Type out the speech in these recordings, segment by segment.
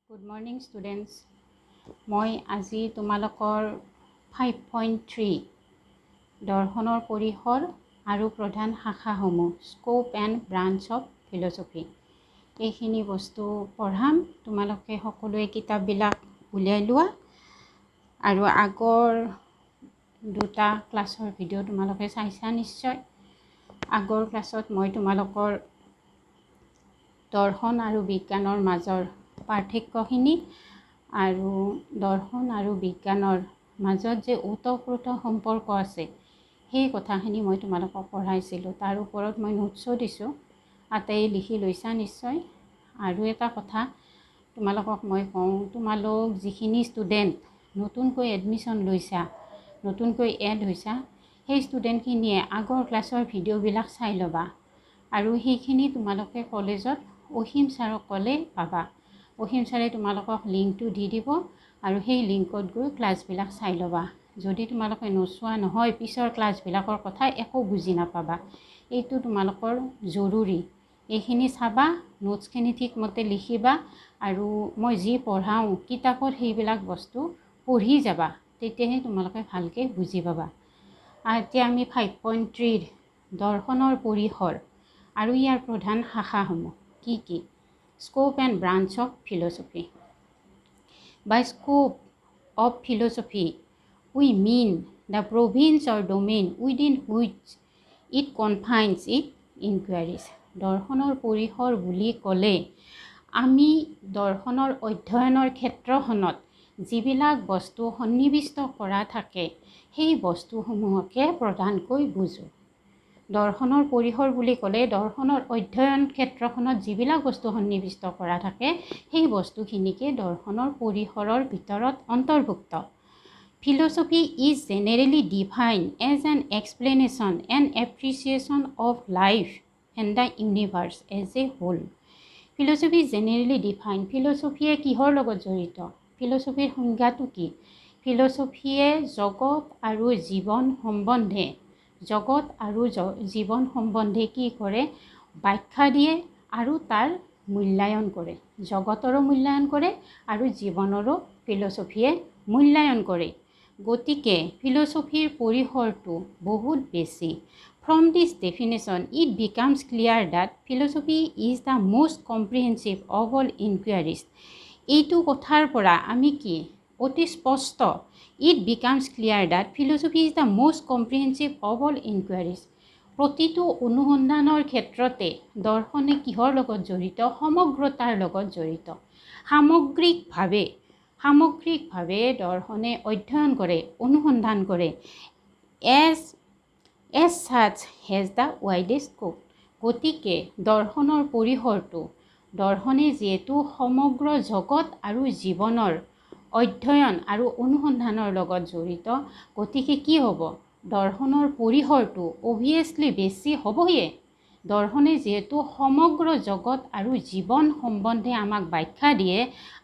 Good morning students. মই আজি তোমালোকৰ 5.3 দৰ্শনৰ পৰিসৰ আৰু প্ৰধান শাখাসমূহ scope and branch of philosophy এইখিনি বস্তু পঢ়াম। তোমালোকে সকলোৱে কিতাপবিলাক উলিয়াই লোৱা আৰু আগৰ দুটা ক্লাছৰ ভিডিঅ' তোমালোকে চাইছা নিশ্চয়। আগৰ ক্লাছত মই তোমালোকৰ দৰ্শন আৰু বিজ্ঞানৰ মাজৰ পাৰ্থক্যখিনি আৰু দৰ্শন আৰু বিজ্ঞানৰ মাজত যে ওতঃপ্ৰোত সম্পৰ্ক আছে সেই কথাখিনি মই তোমালোকক পঢ়াইছিলোঁ। তাৰ ওপৰত মই নোটছো দিছোঁ, আটাই লিখি লৈছা নিশ্চয়। আৰু এটা কথা তোমালোকক মই কওঁ, তোমালোক যিখিনি ষ্টুডেণ্ট নতুনকৈ এডমিশ্যন লৈছা, নতুনকৈ এড হৈছা, সেই ষ্টুডেণ্টখিনিয়ে আগৰ ক্লাছৰ ভিডিঅ'বিলাক চাই ল'বা আৰু সেইখিনি তোমালোকে কলেজত অসীম ছাৰক ক'লে পাবা। অসীম ছাৰে তোমালোকক লিংকটো দি দিব আৰু সেই লিংকত গৈ ক্লাছবিলাক চাই ল'বা। যদি তোমালোকে নোচোৱা নহয়, পিছৰ ক্লাছবিলাকৰ কথা একো বুজি নাপাবা। এইটো তোমালোকৰ জৰুৰী। এইখিনি চাবা, নোটছখিনি ঠিকমতে লিখিবা আৰু মই যি পঢ়াওঁ কিতাপত সেইবিলাক বস্তু পঢ়ি যাবা, তেতিয়াহে তোমালোকে ভালকৈ বুজি পাবা। এতিয়া আমি 5.3 দৰ্শনৰ পৰিসৰ আৰু ইয়াৰ প্ৰধান শাখাসমূহ কি কি? Scope and branch of philosophy. By scope of philosophy, we mean the province or domain within which it confines its inquiries. দৰ্শনৰ পৰিসৰ বুলি ক'লে আমি দৰ্শনৰ অধ্যয়নৰ ক্ষেত্ৰখনত যিবিলাক বস্তু সন্নিৱিষ্ট কৰা থাকে সেই বস্তুসমূহকে প্ৰধানকৈ বুজোঁ। দৰ্শনৰ পৰিসৰ বুলি ক'লে দৰ্শনৰ অধ্যয়ন ক্ষেত্ৰখনত যিবিলাক বস্তু সন্নিৱিষ্ট কৰা থাকে সেই বস্তুখিনিকে দৰ্শনৰ পৰিসৰৰ ভিতৰত অন্তৰ্ভুক্ত। Philosophy is generally defined as an explanation and appreciation of life and the universe as a whole. Philosophy is generally defined. ফিলচফিয়ে কিহৰ লগত জড়িত? ফিলচফিৰ সংজ্ঞাটো কি? ফিলচফিয়ে জগত আৰু জীৱন সম্বন্ধে জীৱন সম্বন্ধে কি কৰে? ব্যাখ্যা দিয়ে আৰু তাৰ মূল্যায়ন কৰে। জগতৰো মূল্যায়ন কৰে আৰু জীৱনৰো ফিলচফিয়ে মূল্যায়ন কৰে। গতিকে ফিলচফিৰ পৰিসৰটো বহুত বেছি। From this definition, it becomes clear that philosophy is the most comprehensive of all inquiries. এইটো কথাৰ পৰা আমি কি অতি স্পষ্ট, it becomes clear that philosophy is the most comprehensive of all inquiries. প্ৰতিটো অনুসন্ধানৰ ক্ষেত্ৰতে দৰ্শনে কিহৰ লগত জড়িত? সমগ্ৰতাৰ লগত জড়িত। সামগ্ৰিকভাৱে দৰ্শনে অধ্যয়ন কৰে, অনুসন্ধান কৰে। as such has the widest scope. গতিকে দৰ্শনৰ পৰিসৰটো, দৰ্শনে যিহেতু সমগ্ৰ জগত আৰু জীৱনৰ অধ্যয়ন আৰু অনুসন্ধানৰ লগত জড়িত, গতিকে কি হ'ব? দৰ্শনৰ পৰিসৰটো অভিয়াছলি বেছি হ'বয়ে। দৰ্শনে যিহেতু সমগ্ৰ জগত আৰু জীৱন সম্বন্ধে আমাক ব্যাখ্যা দিয়ে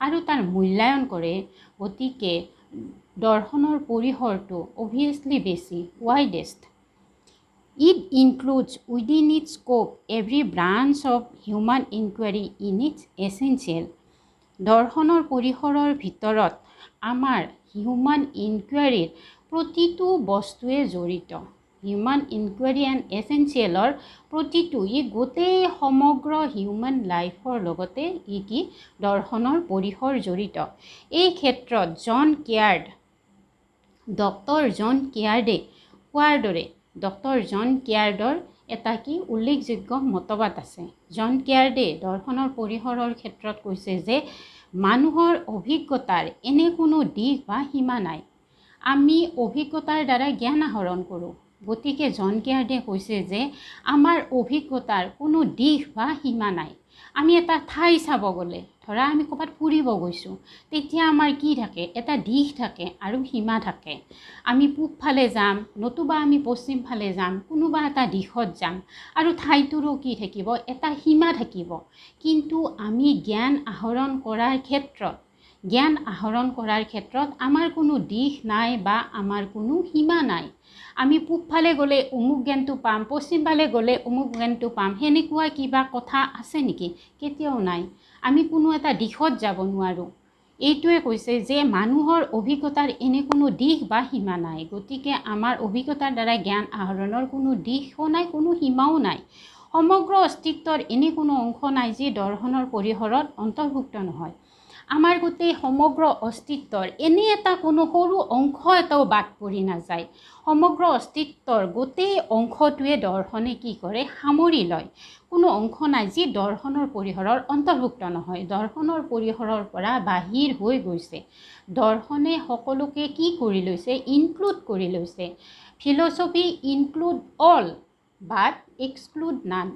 আৰু তাৰ মূল্যায়ন কৰে, গতিকে দৰ্শনৰ পৰিসৰটো অভিয়াছলি বেছি, widest. It includes within its scope every branch of human inquiry in its essential. দৰ্শনৰ পৰিসৰৰ ভিতৰত আমাৰ হিউম্যান ইনকুৱাৰীৰ প্ৰতিটো বস্তুৱে জড়িত। হিউম্যান ইনকুৱাৰী এণ্ড এছেঞ্চিয়েলৰ প্ৰতিটো, ই গোটেই সমগ্ৰ হিউম্যান লাইফৰ লগতে কি দৰ্শনৰ পৰিসৰ জড়িত। এই ক্ষেত্ৰত ডক্টৰ জন কেয়াৰ্ডে কোৱাৰ দৰে ডক্টৰ জন কেয়াৰ্ডৰ এটা কি উল্লেখযোগ্য মতবাদ আছে। জন কেয়াৰ্ডে দৰ্শনৰ পৰিসৰৰ ক্ষেত্ৰত কৈছে যে মানুহৰ অভিজ্ঞতাৰ এনে কোনো দিশ বা সীমা নাই। আমি অভিজ্ঞতাৰ দ্বাৰা জ্ঞান আহৰণ কৰোঁ। গতিকে জন কেয়াৰ্ডে কৈছে যে আমাৰ অভিজ্ঞতাৰ কোনো দিশ বা সীমা নাই। আমি এটা ঠাই চাব গ'লে, ধৰা আমি ক'ৰবাত ফুৰিব গৈছোঁ, তেতিয়া আমাৰ কি থাকে? এটা দিশ থাকে আৰু সীমা থাকে। আমি পূব ফালে যাম, নতুবা আমি পশ্চিম ফালে যাম, কোনোবা এটা দিশত যাম আৰু ঠাইটোৰো কি থাকিব? এটা সীমা থাকিব। কিন্তু আমি জ্ঞান আহৰণ কৰাৰ ক্ষেত্ৰত আমাৰ কোনো দিশ নাই বা আমাৰ কোনো সীমা নাই। আমি পূবফালে গ'লে অমুক জ্ঞানটো পাম, পশ্চিমফালে গ'লে অমুক জ্ঞানটো পাম, সেনেকুৱা কিবা কথা আছে নেকি? কেতিয়াও নাই। আমি কোনো এটা দিশত যাব নোৱাৰোঁ। এইটোৱে কৈছে যে মানুহৰ অভিজ্ঞতাৰ এনে কোনো দিশ বা সীমা নাই। গতিকে আমাৰ অভিজ্ঞতাৰ দ্বাৰা জ্ঞান আহৰণৰ কোনো দিশো নাই, কোনো সীমাও নাই। সমগ্ৰ অস্তিত্বৰ এনে কোনো অংশ নাই যি দৰ্শনৰ পৰিসৰত অন্তৰ্ভুক্ত নহয়। আমাৰ গোটেই সমগ্ৰ অস্তিত্বৰ এনে এটা কোনো সৰু অংশ এটাও বাদ পৰি নাযায়। সমগ্ৰ অস্তিত্বৰ গোটেই অংশটোৱে দৰ্শনে কি কৰে? সামৰি লয়। কোনো অংশ নাই যি দৰ্শনৰ পৰিসৰৰ অন্তৰ্ভুক্ত নহয়। দৰ্শনৰ পৰিসৰৰ পৰা বাহিৰ হৈ গৈছে। দৰ্শনে সকলোকে কি কৰি লৈছে? ইনক্লুড কৰি লৈছে। ফিলচফি ইনক্লুড অল বাট এক্সক্লুড নান।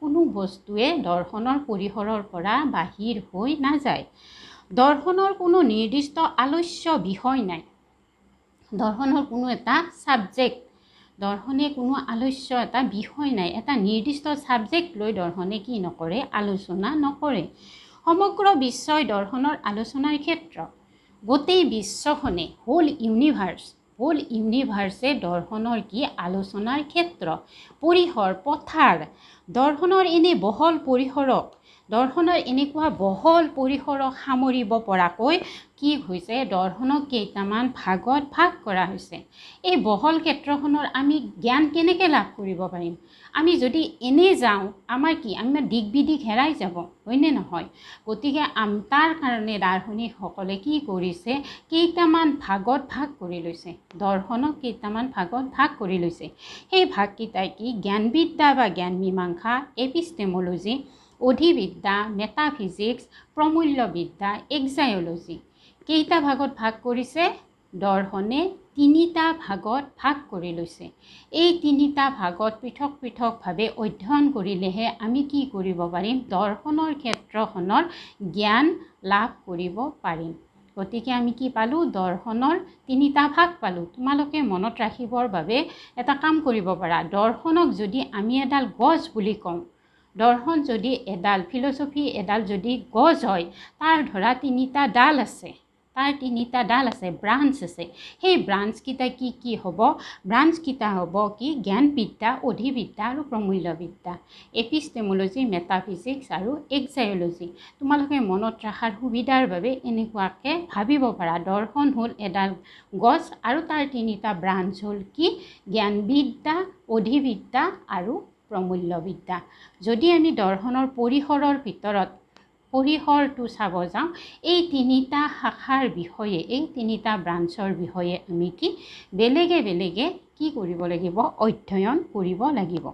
কোনো বস্তুৱে দৰ্শনৰ পৰিসৰৰ পৰা বাহিৰ হৈ নাযায়। দৰ্শনৰ কোনো নিৰ্দিষ্ট আলস্য বিষয় নাই। দৰ্শনৰ কোনো এটা ছাবজেক্ট, দৰ্শনে কোনো আলস্য এটা বিষয় নাই। এটা নিৰ্দিষ্ট ছাবজেক্ট লৈ দৰ্শনে কি নকৰে? আলোচনা নকৰে। সমগ্ৰ বিশ্বই দৰ্শনৰ আলোচনাৰ ক্ষেত্ৰ। গোটেই বিশ্বখনে হোল ইউনিভাৰ্ছে দৰ্শনৰ কি? আলোচনাৰ ক্ষেত্ৰ, পৰিসৰ, পথাৰ। দৰ্শনৰ এনে বহল পৰিসৰক, দৰ্শনৰ এনেকুৱা বহল পৰিসৰক সামৰিব পৰাকৈ কি হৈছে? দৰ্শনক কেইটামান ভাগত ভাগ কৰা হৈছে। এই বহল ক্ষেত্ৰখনৰ আমি জ্ঞান কেনেকৈ লাভ কৰিব পাৰিম? আমি যদি এনেই যাওঁ, আমাৰ কি? আমাৰ দিক বিদিক হেৰাই যাব, হয়নে নহয়? গতিকে তাৰ কাৰণে দাৰ্শনিকসকলে কি কৰিছে? কেইটামান ভাগত ভাগ কৰি লৈছে। দৰ্শনক কেইটামান ভাগত ভাগ কৰি লৈছে। সেই ভাগকেইটাই কি? জ্ঞানবিদ্যা বা জ্ঞান মীমাংসা, এপিষ্টেমোলজি, অধিবিদ্যা, মেটাফিজিক্স, প্ৰমূল্যবিদ্যা, এক্সাইঅলজি। কেইটা ভাগত ভাগ কৰিছে? দৰ্শনে 3টা ভাগত ভাগ কৰি লৈছে। এই 3টা ভাগত পৃথক পৃথকভাৱে অধ্যয়ন কৰিলেহে আমি কি কৰিব পাৰিম? দৰ্শনৰ ক্ষেত্ৰখনৰ জ্ঞান লাভ কৰিব পাৰিম। গতিকে আমি কি পালোঁ? দৰ্শনৰ 3টা ভাগ পালোঁ। তোমালোকে মনত ৰাখিবৰ বাবে এটা কাম কৰিব পাৰা। দৰ্শনক যদি আমি এডাল গছ বুলি কওঁ, দৰ্শন যদি এডাল, ফিলচফি এডাল যদি গছ হয়, তাৰ ধৰা 3টা ডাল আছে, ব্ৰাঞ্চ আছে। সেই ব্ৰাঞ্চকেইটা কি হ'ব? ব্ৰাঞ্চকেইটা হ'ব কি? জ্ঞানবিদ্যা, অধিবিদ্যা আৰু প্ৰমূল্যবিদ্যা, এপিষ্টেমোলজি, মেটাফিজিক্স আৰু এক্সাইঅলজি। তোমালোকে মনত ৰখাৰ সুবিধাৰ বাবে এনেকুৱাকৈ ভাবিব পাৰা। দৰ্শন হ'ল এডাল গছ আৰু তাৰ 3টা ব্ৰাঞ্চ হ'ল কি? জ্ঞানবিদ্যা, অধিবিদ্যা আৰু প্ৰমূল্যবিদ্যা। যদি আমি দৰ্শনৰ পৰিসৰৰ ভিতৰত পৰিসৰটো চাব যাওঁ, এই 3টা শাখাৰ বিষয়ে, এই 3টা ব্ৰাঞ্চৰ বিষয়ে আমি কি বেলেগে বেলেগে কি কৰিব লাগিব? অধ্যয়ন কৰিব লাগিব।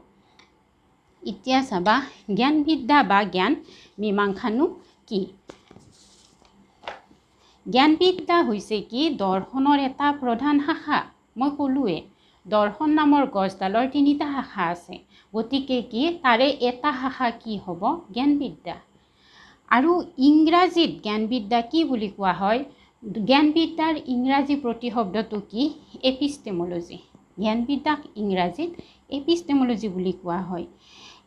এতিয়া চাবা, জ্ঞানবিদ্যা বা জ্ঞান মীমাংসানো কি? জ্ঞানবিদ্যা হৈছে কি? দৰ্শনৰ এটা প্ৰধান শাখা। মই ক'লোৱে, দৰ্শন নামৰ গছডালৰ 3টা শাখা আছে। গতিকে কি? তাৰে এটা শাখা কি হ'ব? জ্ঞানবিদ্যা। আৰু ইংৰাজীত জ্ঞানবিদ্যা কি বুলি কোৱা হয়? জ্ঞানবিদ্যাৰ ইংৰাজী প্ৰতিশব্দটো কি? এপিষ্টেমোলজি। জ্ঞানবিদ্যাক ইংৰাজীত এপিষ্টেমোলজি বুলি কোৱা হয়।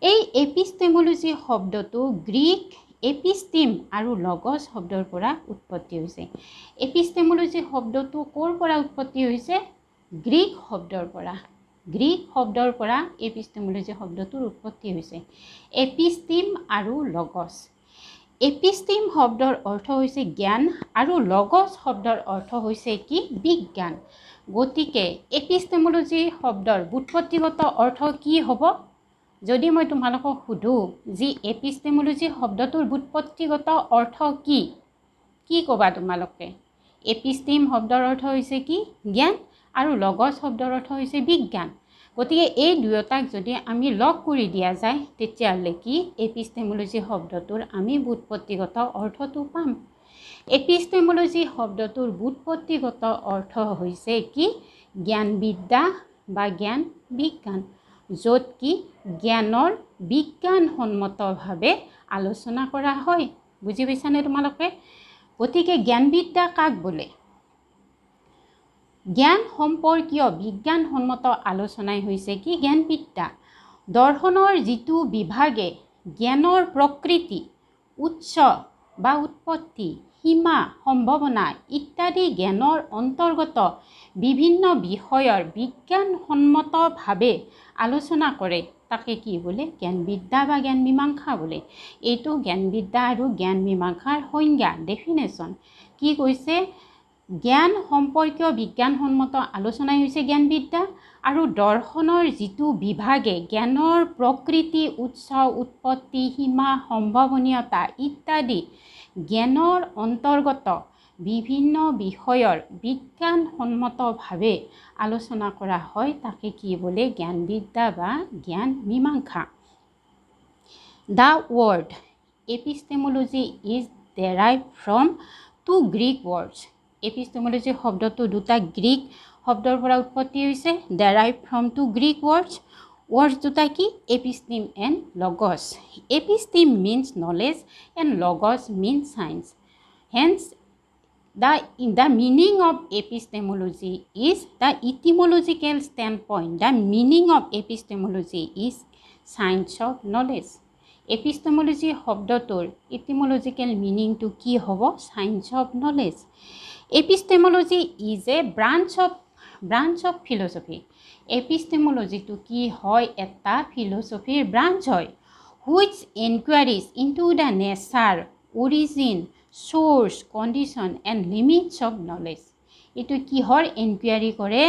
এই এপিষ্টেমোলজি শব্দটো গ্ৰীক এপিষ্টিম আৰু লগছ শব্দৰ পৰা উৎপত্তি হৈছে। এপিষ্টেমোলজি শব্দটো ক'ৰ পৰা উৎপত্তি হৈছে? গ্ৰীক শব্দৰ পৰা। গ্ৰীক শব্দৰ পৰা এপিষ্টেমোলজি শব্দটোৰ উৎপত্তি হৈছে। এপিষ্টিম আৰু লগছ। এপিষ্টিম শব্দৰ অৰ্থ হৈছে জ্ঞান আৰু লগছ শব্দৰ অৰ্থ হৈছে কি? বিজ্ঞান। গতিকে এপিষ্টেমোলজি শব্দৰ ব্যুৎপত্তিগত অৰ্থ কি হ'ব? যদি মই তোমালোকক সোধোঁ যে এপিষ্টেমোলজি শব্দটোৰ ব্যুৎপত্তিগত অৰ্থ কি? কি ক'বা তোমালোকে? এপিষ্টিম শব্দৰ অৰ্থ হৈছে কি? জ্ঞান আৰু লগছ শব্দৰ অৰ্থ হৈছে বিজ্ঞান। গতিকে এই দুয়োটাক যদি আমি লগ কৰি দিয়া যায়, তেতিয়াহ'লে কি? এপিষ্টেমোলজি শব্দটোৰ আমি ব্যুৎপত্তিগত অৰ্থটো পাম। এপিষ্টেমোলজি শব্দটোৰ ব্যুৎপত্তিগত অৰ্থ হৈছে কি? জ্ঞানবিদ্যা বা জ্ঞান বিজ্ঞান, য'ত কি জ্ঞানৰ বিজ্ঞানসন্মতভাৱে আলোচনা কৰা হয়। বুজি পাইছানে তোমালোকে? গতিকে জ্ঞানবিদ্যা কাক বোলে? জ্ঞান সম্পৰ্কীয় বিজ্ঞানসন্মত আলোচনাই হৈছে কি? জ্ঞানবিদ্যা। দৰ্শনৰ যিটো বিভাগে জ্ঞানৰ প্ৰকৃতি, উৎস বা উৎপত্তি, সীমা সম্ভাৱনা ইত্যাদি জ্ঞানৰ অন্তৰ্গত বিভিন্ন বিষয়ৰ বিজ্ঞানসন্মতভাৱে আলোচনা কৰে তাকে কি বোলে জ্ঞানবিদ্যা বা জ্ঞান মীমাংসা বোলে। এইটো জ্ঞানবিদ্যা আৰু জ্ঞান মীমাংসাৰ সংজ্ঞা ডেফিনেশ্যন। কি কৈছে জ্ঞান সম্পৰ্কীয় বিজ্ঞানসন্মত আলোচনাই হৈছে জ্ঞানবিদ্যা আৰু দৰ্শনৰ যিটো বিভাগে জ্ঞানৰ প্ৰকৃতি উৎস উৎপত্তি সীমা সম্ভাৱনীয়তা ইত্যাদি জ্ঞানৰ অন্তৰ্গত বিভিন্ন বিষয়ৰ বিজ্ঞানসন্মতভাৱে আলোচনা কৰা হয় তাকে কি বোলে জ্ঞানবিদ্যা বা জ্ঞান মীমাংসা। The word epistemology is derived from two Greek words. Epistemology শব্দটো দুটা গ্ৰীক শব্দৰ পৰা উৎপত্তি হৈছে। derived from two Greek words. words দুটা কি episteme and logos. episteme means knowledge and logos means science. Hence the meaning of epistemology is the etymological standpoint. The meaning of epistemology is science of knowledge. epistemology শব্দটোৰ etymological meaning to কি হ'ব science of knowledge. epistemology is a branch of philosophy. epistemology to কি হয় এটা philosophy branch হয় which inquiries into the nature, origin, source, condition and limits of knowledge. এটো কিহৰ ইনকুৱাৰি কৰে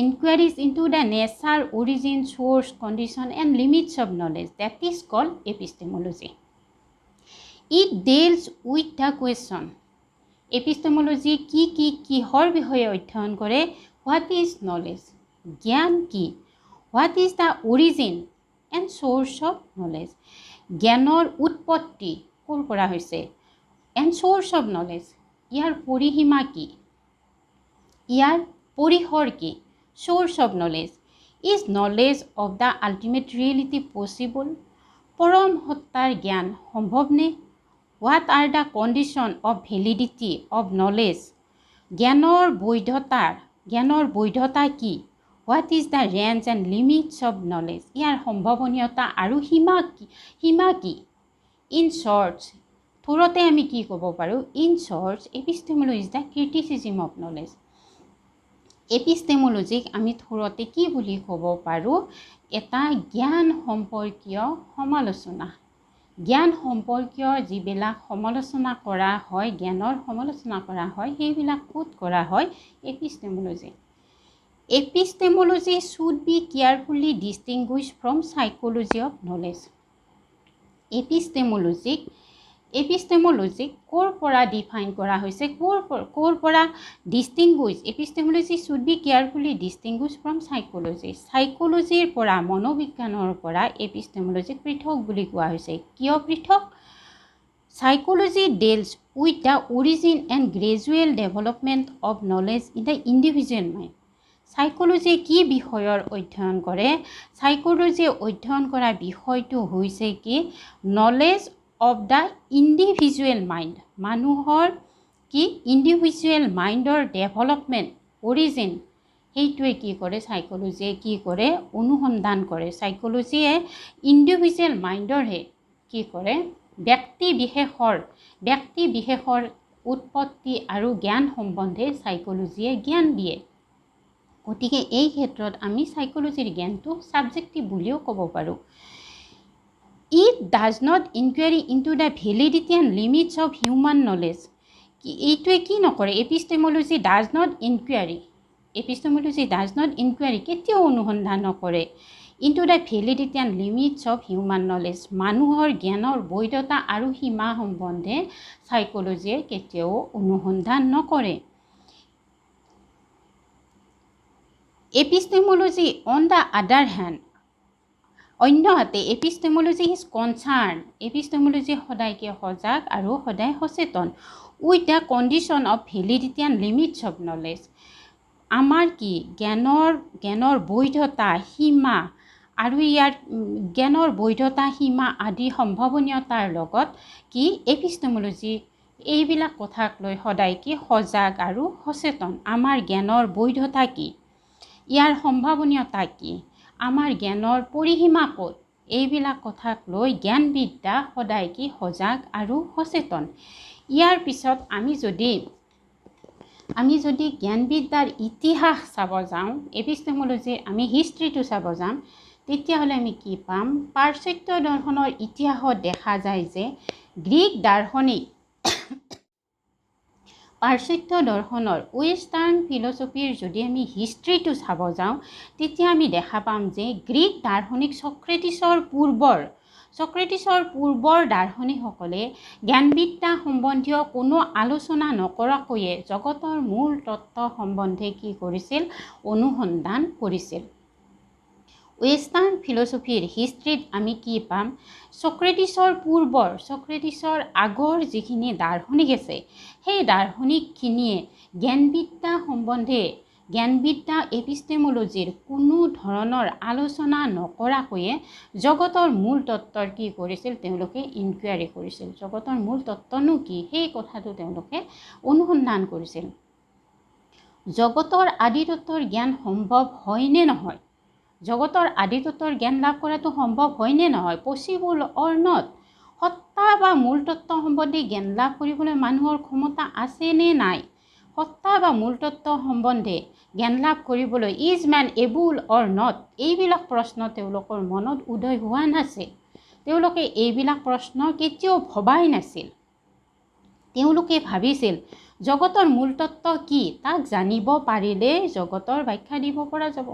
inquiries into the nature, origin, source, condition and limits of knowledge. That is called epistemology. It deals with the question. epistemology কিহৰ বিষয়ে অধ্যয়ন কৰে what is knowledge জ্ঞান কি what is the origin and source of knowledge জ্ঞানৰ উৎপত্তি ক'ৰ পৰা হৈছে and source of knowledge ইয়াৰ পৰিসীমা কি ইয়াৰ পৰিসৰ কি source of knowledge is knowledge of the ultimate reality possible পৰম সত্তাৰ জ্ঞান সম্ভৱনে what are the condition of validity of knowledge জ্ঞানৰ বৈধতা কি what is the range and limits of knowledge ইয়াৰ সম্ভাৱনীয়তা আৰু সীমা কি in short থোৰতে আমি কি ক'ব পাৰোঁ in short epistemology is the criticism of knowledge. epistemology আমি থোৰতে কি বুলি ক'ব পাৰোঁ এটা জ্ঞান সম্পৰ্কীয় সমালোচনা জ্ঞান সম্পৰ্কীয় যিবিলাক সমালোচনা কৰা হয় জ্ঞানৰ সমালোচনা কৰা হয় সেইবিলাক ক'ত কৰা হয় epistemology. epistemology should be carefully distinguished from psychology of knowledge. epistemology ক'ৰ পৰা ডিফাইন কৰা হৈছে ক'ৰ পৰা distinguish epistemology should be carefully distinguished from psychology. psychologyৰ পৰা মনোবিজ্ঞানৰ পৰা epistemology পৃথক বুলি কোৱা হৈছে কিয় পৃথক psychology deals with the origin and gradual development of knowledge in the individual mind. psychology কি বিষয়ৰ অধ্যয়ন কৰে psychology অধ্যয়ন কৰা বিষয়টো হৈছে কি knowledge of the individual mind মানুহৰ কি individual mindৰ development origin সেইটোৱে কি কৰে psychology কি কৰে অনুসন্ধান কৰে psychologyয়ে individual mindৰহে কি কৰে ব্যক্তি বিশেষৰ উৎপত্তি আৰু জ্ঞান সম্বন্ধে psychologyয়ে জ্ঞান দিয়ে গতিকে এই ক্ষেত্ৰত আমি psychologyৰ জ্ঞানটো সাবজেক্টিভ বুলিও ক'ব পাৰোঁ It does not inquiry into the validity and limits of human knowledge. এইটোৱে কি নকৰে epistemology does not inquiry কেতিয়াও অনুসন্ধান নকৰে into the validity and limits of human knowledge মানুহৰ জ্ঞানৰ বৈধতা আৰু সীমা সম্বন্ধে psychology কেতিয়াও অনুসন্ধান নকৰে epistemology on the other hand অন্যহাতে epistemology is concerned epistemology সদায়কে সজাগ আৰু সদায় সচেতন with the condition of validity and limits of knowledge আমাৰ কি জ্ঞানৰ বৈধতা সীমা আৰু ইয়াৰ জ্ঞানৰ বৈধতা সীমা আদি সম্ভাৱনীয়তাৰ লগত কি epistemology এইবিলাক কথাক লৈ সদায় কি সজাগ আৰু সচেতন আমাৰ জ্ঞানৰ বৈধতা কি ইয়াৰ সম্ভাৱনীয়তা কি আমাৰ জ্ঞানৰ পৰিসীমা ক'ত এইবিলাক কথাক লৈ জ্ঞানবিদ্যা সদায় কি সজাগ আৰু সচেতন ইয়াৰ পিছত আমি যদি জ্ঞানবিদ্যাৰ ইতিহাস চাব যাওঁ, এপিষ্টেমোলজিৰ আমি হিষ্ট্ৰীটো চাব যাম, তেতিয়াহ'লে আমি কি পাম? পাশ্চাত্য দৰ্শনৰ ইতিহাসত দেখা যায় যে গ্ৰীক দাৰ্শনিক পাশ্চাত্য দৰ্শনৰ ৱেষ্টাৰ্ণ ফিলচফিৰ যদি আমি হিষ্ট্ৰীটো চাব যাওঁ, তেতিয়া আমি দেখা পাম যে গ্ৰীক দাৰ্শনিক ছক্ৰেটিছৰ পূৰ্বৰ দাৰ্শনিকসকলে জ্ঞানবিদ্যা সম্বন্ধীয় কোনো আলোচনা নকৰাকৈয়ে জগতৰ মূল তত্ত্ব সম্বন্ধে কি কৰিছিল? অনুসন্ধান কৰিছিল। ৱেষ্টাৰ্ণ ফিলচফিৰ হিষ্ট্ৰীত আমি কি পাম? ছক্ৰেটিছৰ আগৰ যিখিনি দাৰ্শনিক আছে, সেই দাৰ্শনিকখিনিয়ে জ্ঞানবিদ্যা এপিষ্টেমোলজিৰ কোনো ধৰণৰ আলোচনা নকৰাকৈয়ে জগতৰ মূল তত্ত্বৰ কি কৰিছিল? তেওঁলোকে ইনকুৱাৰী কৰিছিল। জগতৰ মূল তত্ত্বনো কি? সেই কথাটো তেওঁলোকে অনুসন্ধান কৰিছিল। জগতৰ আদি তত্ত্বৰ জ্ঞান সম্ভৱ হয়নে নহয়? জগতৰ আদি তত্ত্বৰ জ্ঞান লাভ কৰাটো সম্ভৱ হয়নে নহয়? Possible or not? সত্তা বা মূল তত্ত্ব সম্বন্ধে জ্ঞান লাভ কৰিবলৈ মানুহৰ ক্ষমতা আছে নে নাই? সত্তা বা মূল তত্ত্ব সম্বন্ধে জ্ঞান লাভ কৰিবলৈ is man able or not? এইবিলাক প্ৰশ্ন তেওঁলোকৰ মনত উদয় হোৱা নাছিল। তেওঁলোকে এইবিলাক প্ৰশ্ন কেতিয়াও ভবাই নাছিল। তেওঁলোকে ভাবিছিল জগতৰ মূল তত্ত্ব কি? তাক জানিব পাৰিলে জগতৰ ব্যাখ্যা দিব পৰা যাব।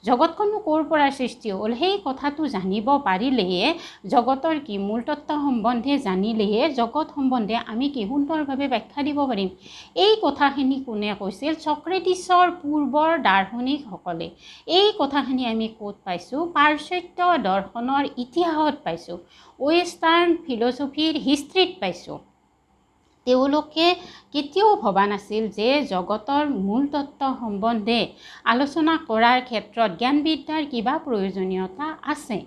জগতখনো ক'ৰ পৰা সৃষ্টি হ'ল সেই কথাটো জানিব পাৰিলেহে জগতৰ কি মূল তত্ত্ব সম্বন্ধে জানিলেহে জগত সম্বন্ধে আমি কি সুন্দৰভাৱে ব্যাখ্যা দিব পাৰিম। এই কথাখিনি কোনে কৈছিল? ছক্ৰেটিছৰ পূৰ্বৰ দাৰ্শনিকসকলে। এই কথাখিনি আমি ক'ত পাইছোঁ? পাশ্চাত্য দৰ্শনৰ ইতিহাসত পাইছোঁ, ৱেষ্টাৰ্ণ ফিলচফিৰ হিষ্ট্ৰীত পাইছোঁ। তেওঁলোকে কেতিয়াও ভবা নাছিল যে জগতৰ মূল তত্ত্ব সম্বন্ধে আলোচনা কৰাৰ ক্ষেত্ৰত জ্ঞানবিদ্যাৰ কিবা প্ৰয়োজনীয়তা আছে।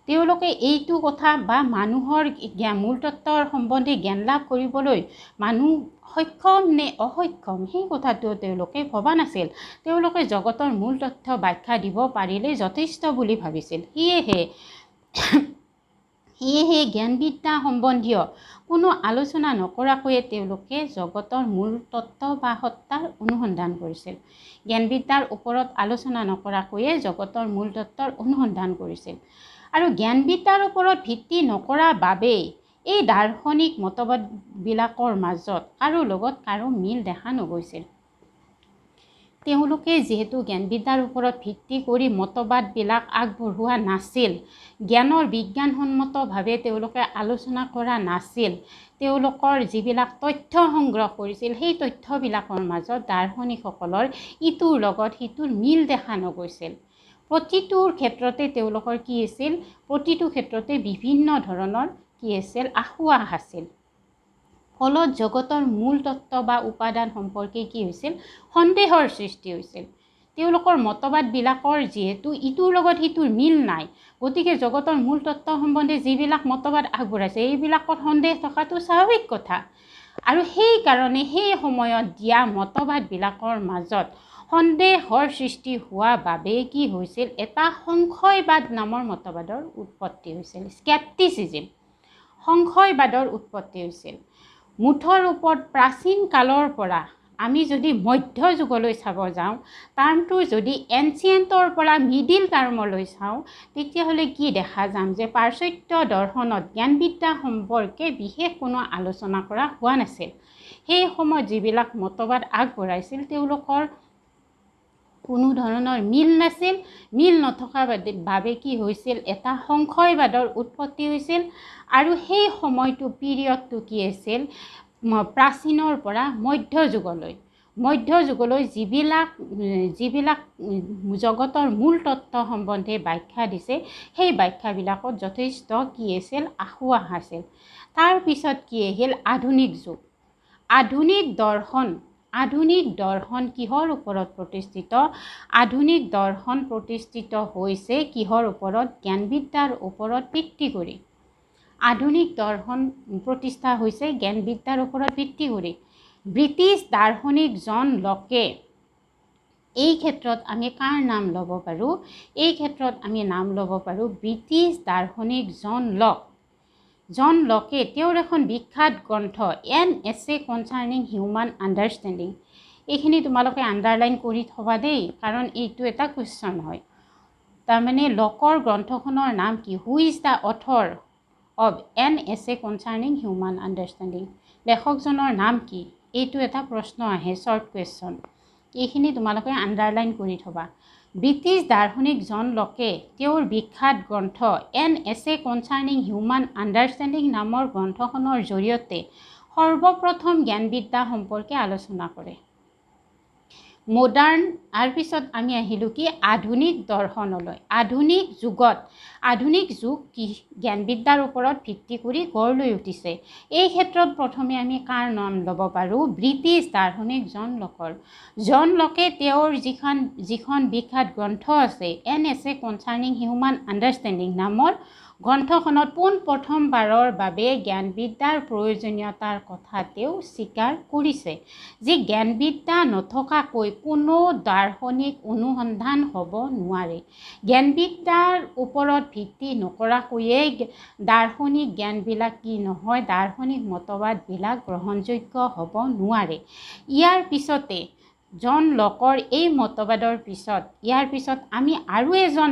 তেওঁলোকে এইটো কথা বা মানুহৰ মূল তত্ত্বৰ সম্বন্ধে জ্ঞান লাভ কৰিবলৈ মানুহ সক্ষম নে অসক্ষম সেই কথাটো তেওঁলোকে ভবা নাছিল। তেওঁলোকে জগতৰ মূল তথ্য ব্যাখ্যা দিব পাৰিলে যথেষ্ট বুলি ভাবিছিল। সেয়েহে জ্ঞানবিদ্যা সম্বন্ধীয় কোনো আলোচনা নকৰাকৈয়ে তেওঁলোকে জগতৰ মূল তত্ত্ব বা সত্তাৰ অনুসন্ধান কৰিছিল। জ্ঞানবিদ্যাৰ ওপৰত আলোচনা নকৰাকৈয়ে জগতৰ মূল তত্ত্বৰ অনুসন্ধান কৰিছিল। আৰু জ্ঞানবিদ্যাৰ ওপৰত ভিত্তি নকৰা বাবেই এই দাৰ্শনিক মতবাদবিলাকৰ মাজত কাৰো লগত কাৰো মিল দেখা নগৈছিল। তেওঁলোকে যিহেতু জ্ঞানবিদ্যাৰ ওপৰত ভিত্তি কৰি মতবাদবিলাক আগবঢ়োৱা নাছিল, জ্ঞানৰ বিজ্ঞানসন্মতভাৱে তেওঁলোকে আলোচনা কৰা নাছিল, তেওঁলোকৰ যিবিলাক তথ্য সংগ্ৰহ কৰিছিল সেই তথ্যবিলাকৰ মাজত দাৰ্শনিকসকলৰ ইটোৰ লগত সিটোৰ মিল দেখা নগৈছিল। প্ৰতিটোৰ ক্ষেত্ৰতে তেওঁলোকৰ কি আছিল? প্ৰতিটো ক্ষেত্ৰতে বিভিন্ন ধৰণৰ কি আছিল? আসোঁৱাহ আছিল। ফলত জগতৰ মূল তত্ত্ব বা উপাদান সম্পৰ্কে কি হৈছিল? সন্দেহৰ সৃষ্টি হৈছিল। তেওঁলোকৰ মতবাদবিলাকৰ যিহেতু ইটোৰ লগত সিটোৰ মিল নাই, গতিকে জগতৰ মূল তত্ত্ব সম্বন্ধে যিবিলাক মতবাদ আগবঢ়াইছে এইবিলাকত সন্দেহ থকাটো স্বাভাৱিক কথা। আৰু সেইকাৰণে সেই সময়ত দিয়া মতবাদবিলাকৰ মাজত সন্দেহৰ সৃষ্টি হোৱা বাবে কি হৈছিল? এটা সংশয়বাদ নামৰ মতবাদৰ উৎপত্তি হৈছিল। স্কেপটিচিজম, সংশয়বাদৰ উৎপত্তি হৈছিল। মুঠৰ ওপৰত প্ৰাচীন কালৰ পৰা আমি যদি মধ্যযুগলৈ চাব যাওঁ, টাৰ্মটো যদি এনচিয়েণ্টৰ পৰা মিডিল টাৰ্মলৈ চাওঁ, তেতিয়াহ'লে কি দেখা যাম যে পাশ্চাত্য দৰ্শনত জ্ঞানবিদ্যা সম্পৰ্কে বিশেষ কোনো আলোচনা কৰা হোৱা নাছিল। সেই সময়ত যিবিলাক মতবাদ আগবঢ়াইছিল তেওঁলোকৰ কোনো ধৰণৰ মিল নাছিল। মিল নথকাৰ বাবে কি হৈছিল? এটা সংশয়বাদৰ উৎপত্তি হৈছিল। আৰু সেই সময়টো পিৰিয়ডটো কি আছিল? প্ৰাচীনৰ পৰা মধ্যযুগলৈ যিবিলাক জগতৰ মূল তত্ত্ব সম্বন্ধে ব্যাখ্যা দিছে সেই ব্যাখ্যাবিলাকত যথেষ্ট কি আছিল? আসোঁৱাহ আছিল। তাৰপিছত কি আহিল? আধুনিক যুগ। আধুনিক দৰ্শন কিহৰ ওপৰত প্ৰতিষ্ঠিত? আধুনিক দৰ্শন প্ৰতিষ্ঠিত হৈছে কিহৰ ওপৰত? জ্ঞানবিদ্যাৰ ওপৰত ভিত্তি কৰি। আধুনিক দৰ্শন প্ৰতিষ্ঠা হৈছে জ্ঞানবিদ্যাৰ ওপৰত ভিত্তি কৰি। ব্ৰিটিছ দাৰ্শনিক জন লকে, এই ক্ষেত্ৰত আমি কাৰ নাম ল'ব পাৰোঁ? এই ক্ষেত্ৰত আমি নাম ল'ব পাৰোঁ ব্ৰিটিছ দাৰ্শনিক জন লক। জন লকে তেওঁৰ এখন বিখ্যাত গ্ৰন্থ N Essay concerning human understanding, এইখিনি তোমালোকে আণ্ডাৰলাইন কৰি থবা দেই, কাৰণ এইটো এটা কুৱেশ্যন হয়। তাৰমানে লকৰ গ্ৰন্থখনৰ নাম কি? হু is the author of N Essay concerning human understanding, লেখকজনৰ নাম কি? এইটো এটা প্ৰশ্ন আহে, শ্বৰ্ট কুৱেশ্যন। এইখিনি তোমালোকে আণ্ডাৰলাইন কৰি থবা। ব্ৰিটিছ দাৰ্শনিক জন লকে তেওঁৰ বিখ্যাত গ্ৰন্থ N Essay concerning human understanding নামৰ গ্ৰন্থখনৰ জৰিয়তে সৰ্বপ্ৰথম জ্ঞানবিদ্যা সম্পৰ্কে আলোচনা কৰে। মডাৰ্ণ, আৰু পিছত আমি আহিলোঁ কি আধুনিক দৰ্শনলৈ। আধুনিক যুগত, আধুনিক যুগ কি জ্ঞানবিদ্যাৰ ওপৰত ভিত্তি কৰি গঢ় লৈ উঠিছে। এই ক্ষেত্ৰত প্ৰথমে আমি কাৰ নাম ল'ব পাৰোঁ? ব্ৰিটিছ দাৰ্শনিক জন লকৰ। জন লকে তেওঁৰ যিখন বিখ্যাত গ্ৰন্থ আছে N Essay concerning human understanding নামৰ গ্ৰন্থখনত পোনপ্ৰথমবাৰৰ বাবে জ্ঞানবিদ্যাৰ প্ৰয়োজনীয়তাৰ কথা তেওঁ স্বীকাৰ কৰিছে, যে জ্ঞানবিদ্যা নথকাকৈ কোনো দাৰ্শনিক অনুসন্ধান হ'ব নোৱাৰে। জ্ঞানবিদ্যাৰ ওপৰত ভিত্তি নকৰাকৈয়ে দাৰ্শনিক জ্ঞানবিলাক কি নহয়, দাৰ্শনিক মতবাদবিলাক গ্ৰহণযোগ্য হ'ব নোৱাৰে। ইয়াৰ পিছতে জন লকৰ এই মতবাদৰ পিছত, ইয়াৰ পিছত আমি আৰু এজন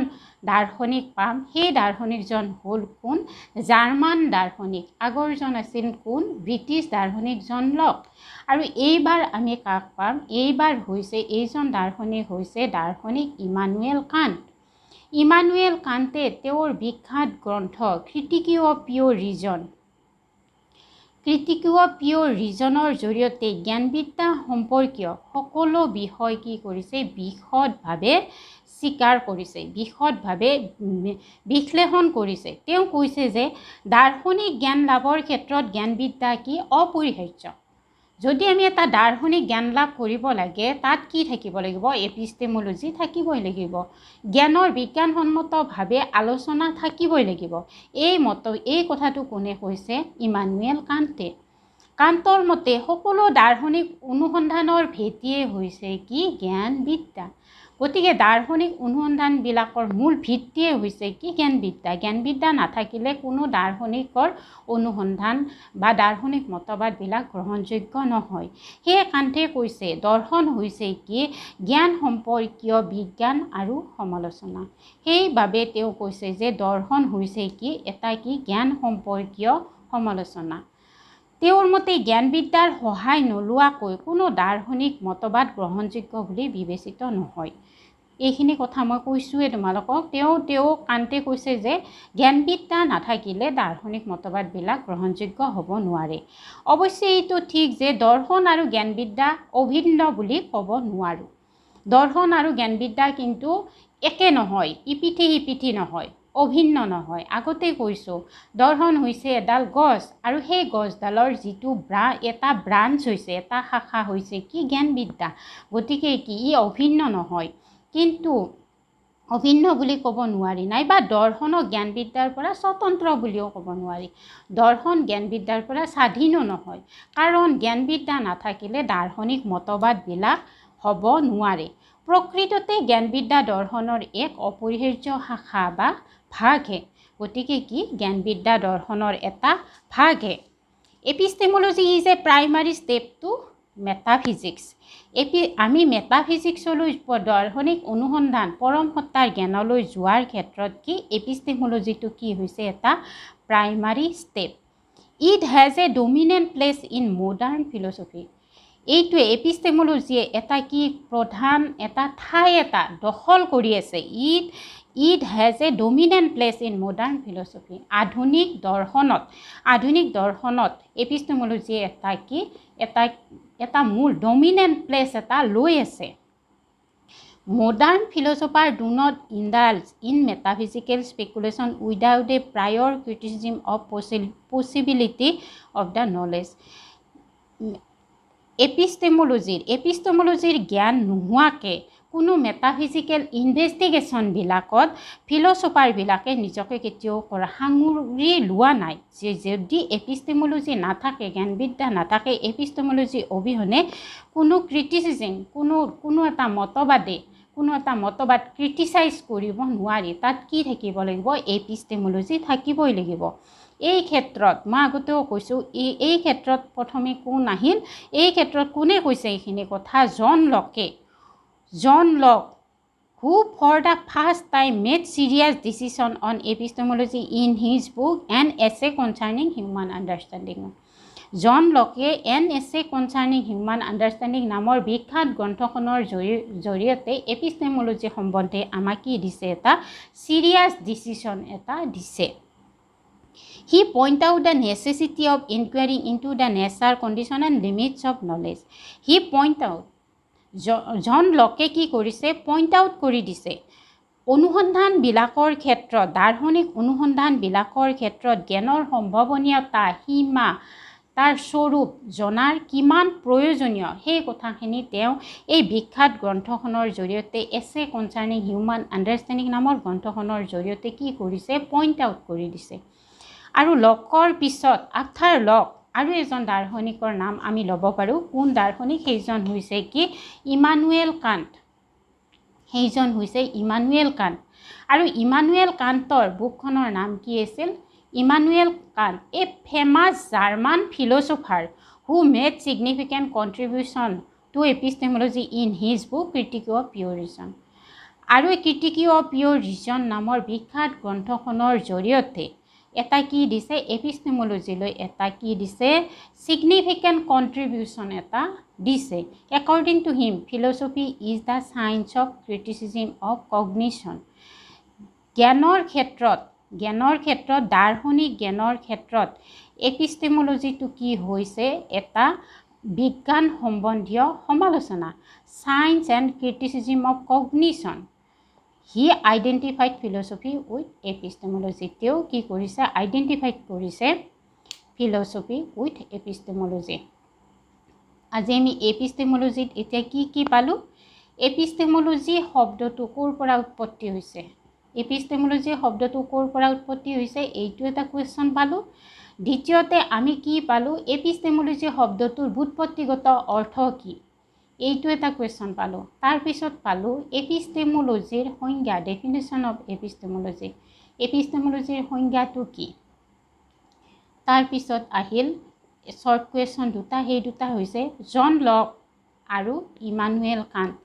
দাৰ্শনিক পাম। সেই দাৰ্শনিকজন হ'ল কোন? জাৰ্মান দাৰ্শনিক। আগৰজন আছিল কোন? ব্ৰিটিছ দাৰ্শনিক জন লক। আৰু এইবাৰ আমি কাক পাম? এইবাৰ হৈছে এইজন দাৰ্শনিক হৈছে দাৰ্শনিক ইমানুৱেল কাণ্ট। ইমানুৱেল কাণ্টে তেওঁৰ বিখ্যাত গ্ৰন্থ Critique of Pure Reason, Critique of Pure ৰিজনৰ জৰিয়তে জ্ঞানবিদ্যা সম্পৰ্কীয় সকলো বিষয় কি কৰিছে? বিশদভাৱে স্বীকাৰ কৰিছে, বিশদভাৱে বিশ্লেষণ কৰিছে। তেওঁ কৈছে যে দাৰ্শনিক জ্ঞান লাভৰ ক্ষেত্ৰত জ্ঞানবিদ্যা কি অপৰিহাৰ্য। যদি আমি এটা দাৰ্শনিক জ্ঞান লাভ কৰিব লাগে, তাত কি থাকিব লাগিব? এপিষ্টেমোলজি থাকিবই লাগিব, জ্ঞানৰ বিজ্ঞানসন্মতভাৱে আলোচনা থাকিবই লাগিব। এই কথাটো কোনে কৈছে? Emmanuel Conte. কাণ্টৰ মতে সকলো দাৰ্শনিক অনুসন্ধানৰ ভেটিয়ে হৈছে কি? জ্ঞানবিদ্যা। গতিকে দাৰ্শনিক অনুসন্ধানবিলাকৰ মূল ভিত্তিয়ে হৈছে কি? জ্ঞানবিদ্যা। জ্ঞানবিদ্যা নাথাকিলে কোনো দাৰ্শনিকৰ অনুসন্ধান বা দাৰ্শনিক মতবাদবিলাক গ্ৰহণযোগ্য নহয়। সেয়ে কাণ্টে কৈছে দৰ্শন হৈছে কি? জ্ঞান সম্পৰ্কীয় বিজ্ঞান আৰু সমালোচনা। সেইবাবে তেওঁ কৈছে যে দৰ্শন হৈছে কি? এটা কি? জ্ঞান সম্পৰ্কীয় সমালোচনা। তেওঁৰ মতে জ্ঞানবিদ্যাৰ সহায় নোলোৱাকৈ কোনো দাৰ্শনিক মতবাদ গ্ৰহণযোগ্য বুলি বিবেচিত নহয়। এইখিনি কথা মই কৈছোঁৱেই তোমালোকক। তেওঁ কাণ্টে কৈছে যে জ্ঞানবিদ্যা নাথাকিলে দাৰ্শনিক মতবাদবিলাক গ্ৰহণযোগ্য হ'ব নোৱাৰে। অৱশ্যে এইটো ঠিক যে দৰ্শন আৰু জ্ঞানবিদ্যা অভিন্ন বুলি ক'ব নোৱাৰোঁ। দৰ্শন আৰু জ্ঞানবিদ্যা কিন্তু একে নহয়, ইপিঠি সিপিঠি নহয়, অভিন্ন নহয়। আগতে কৈছোঁ দৰ্শন হৈছে এডাল গছ, আৰু সেই গছডালৰ যিটো এটা ব্ৰাঞ্চ হৈছে, এটা শাখা হৈছে কি? জ্ঞানবিদ্যা। গতিকে কি ই অভিন্ন নহয়, কিন্তু অভিন্ন বুলি ক'ব নোৱাৰি, নাইবা দৰ্শনক জ্ঞানবিদ্যাৰ পৰা স্বতন্ত্ৰ বুলিও ক'ব নোৱাৰি। দৰ্শন জ্ঞানবিদ্যাৰ পৰা স্বাধীনো নহয়, কাৰণ জ্ঞানবিদ্যা নাথাকিলে দাৰ্শনিক মতবাদবিলাক হ'ব নোৱাৰে। প্ৰকৃততে জ্ঞানবিদ্যা দৰ্শনৰ এক অপৰিহাৰ্য শাখা বা ভাগহে। গতিকে কি? জ্ঞানবিদ্যা দৰ্শনৰ এটা ভাগহে। Epistemology is a primary step to metaphysics. আমি মেটাফিজিক্সলৈ দাৰ্শনিক অনুসন্ধান পৰম সত্তাৰ জ্ঞানলৈ যোৱাৰ ক্ষেত্ৰত কি এপিষ্টেমোলজিটো কি হৈছে? এটা primary step. It has a dominant place in modern philosophy. এইটোৱে এপিষ্টেমোলজিয়ে এটা কি প্ৰধান এটা ঠাই এটা দখল কৰি আছে। It has a dominant place in modern philosophy. আধুনিক দৰ্শনত এপিষ্টেমোলজিয়ে এটা কি এটা মূল ডমিনেণ্ট প্লেচ এটা লৈ আছে। Modern philosopher do not indulge in metaphysical speculation without a prior criticism of possibility of the knowledge. এপিষ্টেমোলজিৰ জ্ঞান নোহোৱাকৈ কোনো মেটাফিজিকেল ইনভেষ্টিগেশ্যনবিলাকত ফিলচফাৰবিলাকে নিজকে কেতিয়াও সাঙুৰি লোৱা নাই। যে যদি এপিষ্টেমোলজি নাথাকে, জ্ঞানবিদ্যা নাথাকে, এপিষ্টেমোলজি অবিহনে কোনো ক্ৰিটিচিজম, কোনো এটা মতবাদ ক্ৰিটিচাইজ কৰিব নোৱাৰি। তাত কি থাকিব লাগিব? এপিষ্টেমোলজি থাকিবই লাগিব। এই ক্ষেত্ৰত মই আগতেও কৈছোঁ এই ক্ষেত্ৰত প্ৰথমে কোন আহিল এই ক্ষেত্ৰত কোনে কৈছে এইখিনি কথা John Locke who for the first time made serious decision on epistemology in his book An Essay Concerning Human Understanding জন লকে N Essay Concerning Human understanding নামৰ বিখ্যাত গ্ৰন্থখনৰ জৰিয়তে এপিষ্টেমোলজি সম্বন্ধে আমাক কি দিছে এটা চিৰিয়াছ ডিচিশ্যন এটা দিছে He point out the necessity of inquiring into the nature, condition and limits of knowledge. He point out জন লকে কি কৰিছে পইণ্ট আউট কৰি দিছে অনুসন্ধানবিলাকৰ ক্ষেত্ৰত দাৰ্শনিক অনুসন্ধানবিলাকৰ ক্ষেত্ৰত জ্ঞানৰ সম্ভাৱনীয়তা সীমা তাৰ স্বৰূপ জনাৰ কিমান প্ৰয়োজনীয় সেই কথাখিনি তেওঁ এই বিখ্যাত গ্ৰন্থখনৰ জৰিয়তে এছে কনচাৰ্নিং হিউমান আণ্ডাৰষ্টেণ্ডিং নামৰ গ্ৰন্থখনৰ জৰিয়তে কি কৰিছে পইণ্ট আউট কৰি দিছে আৰু লকৰ পিছত আফটাৰ লক আৰু এজন দাৰ্শনিকৰ নাম আমি ল'ব পাৰোঁ কোন দাৰ্শনিক সেইজন হৈছে কি ইমানুৱেল কাণ্ট আৰু ইমানুৱেল কাণ্টৰ বুকখনৰ নাম কি আছিল Immanuel Kant a famous German philosopher who made significant contribution to epistemology in his book Critique of Pure Reason আৰু এই ক্ৰিটিক অফ পিয়'ৰ ৰিজন নামৰ বিখ্যাত গ্ৰন্থখনৰ জৰিয়তে এটা কি দিছে এপিষ্টেমোলজিলৈ এটা কি দিছে ছিগনিফিকেণ্ট কণ্ট্ৰিবিউশ্যন এটা দিছে according to him philosophy is the science of criticism of cognition জ্ঞানৰ ক্ষেত্ৰত দাৰ্শনিক জ্ঞানৰ ক্ষেত্ৰত এপিষ্টেমোলজিটো কি হৈছে এটা বিজ্ঞান সম্বন্ধীয় সমালোচনা science and criticism of cognition he identified philosophy with epistemology তেওঁ কি কৰিছে আইডেণ্টিফাইড কৰিছে ফিল'চফি উইথ এপিষ্টেমোলজি আজি আমি এপিষ্টেমোলজিত এতিয়া কি পালোঁ এপিষ্টেমোলজি শব্দটো ক'ৰ পৰা উৎপত্তি হৈছে এপিষ্টেমোলজি শব্দটো ক'ৰ পৰা উৎপত্তি হৈছে এইটো এটা কুৱেশ্যন পালোঁ দ্বিতীয়তে আমি কি পালোঁ এপিষ্টেমোলজি শব্দটোৰ ব্যুৎপত্তিগত অৰ্থ কি এইটো এটা কুৱেশ্যন পালোঁ তাৰপিছত পালোঁ এপিষ্টেমোলজিৰ সংজ্ঞা ডেফিনেশ্যন অফ এপিষ্টেমোলজিৰ সংজ্ঞাটো কি তাৰপিছত আহিল শ্বৰ্ট কুৱেশ্যন দুটা সেই দুটা হৈছে জন লক আৰু ইমানুৱেল কাণ্ট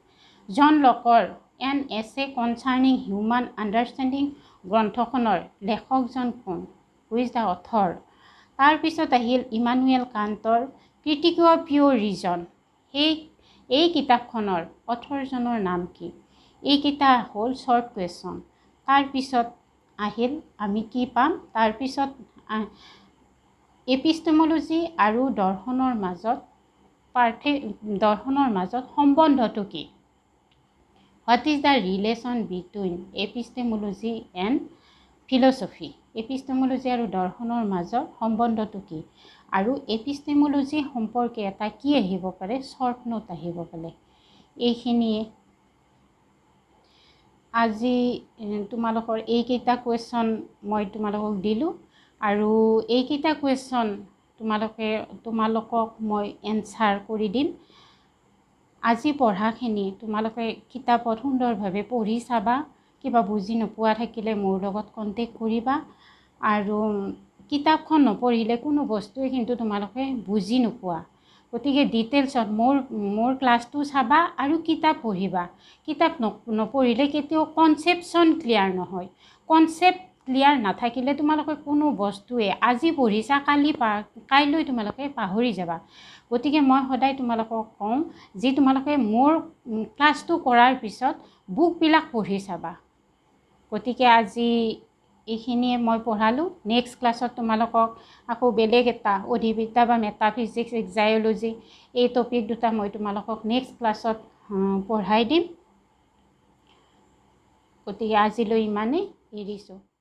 জন লকৰ An Essay Concerning Human Understanding গ্ৰন্থখনৰ লেখকজন কোন হু ইজ দ্য অথৰ তাৰপিছত আহিল ইমানুৱেল কাণ্টৰ ক্ৰিটিক অফ পিয়'ৰ ৰিজন এই কিতাপখনৰ অথৰজনৰ নাম কি এইকেইটা হ'ল শ্বৰ্ট কুৱেশ্যন তাৰপিছত আহিল আমি কি পাম তাৰপিছত এপিষ্টেমোলজি আৰু দৰ্শনৰ মাজত সম্বন্ধটো কি what is the relation between epistemology and philosophy epistemology আৰু দৰ্শনৰ মাজত সম্বন্ধটো কি আৰু এপিষ্টেমোলজি সম্পৰ্কে এটা কি আহিব পাৰে শ্বৰ্ট নোট আহিব পাৰে এইখিনিয়ে আজি তোমালোকৰ এইকেইটা কুৱেশ্যন মই তোমালোকক দিলোঁ আৰু এইকেইটা কুৱেশ্যন তোমালোকক মই এনচাৰ কৰি দিম আজি পঢ়াখিনি তোমালোকে কিতাপত সুন্দৰভাৱে পঢ়ি চাবা কিবা বুজি নোপোৱা থাকিলে মোৰ লগত কণ্টেক্ট কৰিবা আৰু কিতাপখন নপঢ়িলে কোনো বস্তুৱে কিন্তু তোমালোকে বুজি নোপোৱা গতিকে ডিটেইলছত মোৰ ক্লাছটো চাবা আৰু কিতাপ পঢ়িবা কিতাপ নপঢ়িলে কেতিয়াও কনচেপ্টশ্যন ক্লিয়াৰ নহয় কনচেপ্ট ক্লিয়াৰ নাথাকিলে তোমালোকে কোনো বস্তুৱে আজি পঢ়িছা কাইলৈ তোমালোকে পাহৰি যাবা গতিকে মই সদায় তোমালোকক কওঁ যে তোমালোকে মোৰ ক্লাছটো কৰাৰ পিছত বুকবিলাক পঢ়ি চাবা গতিকে আজি এইখিনিয়ে মই পঢ়ালোঁ নেক্সট ক্লাছত তোমালোকক আকৌ বেলেগ এটা অধিবিদ্যা বা মেটাফিজিক্স এক্সাইঅ'লজি এই টপিক দুটা মই তোমালোকক নেক্সট ক্লাছত পঢ়াই দিম গতিকে আজিলৈ ইমানেই এৰিছোঁ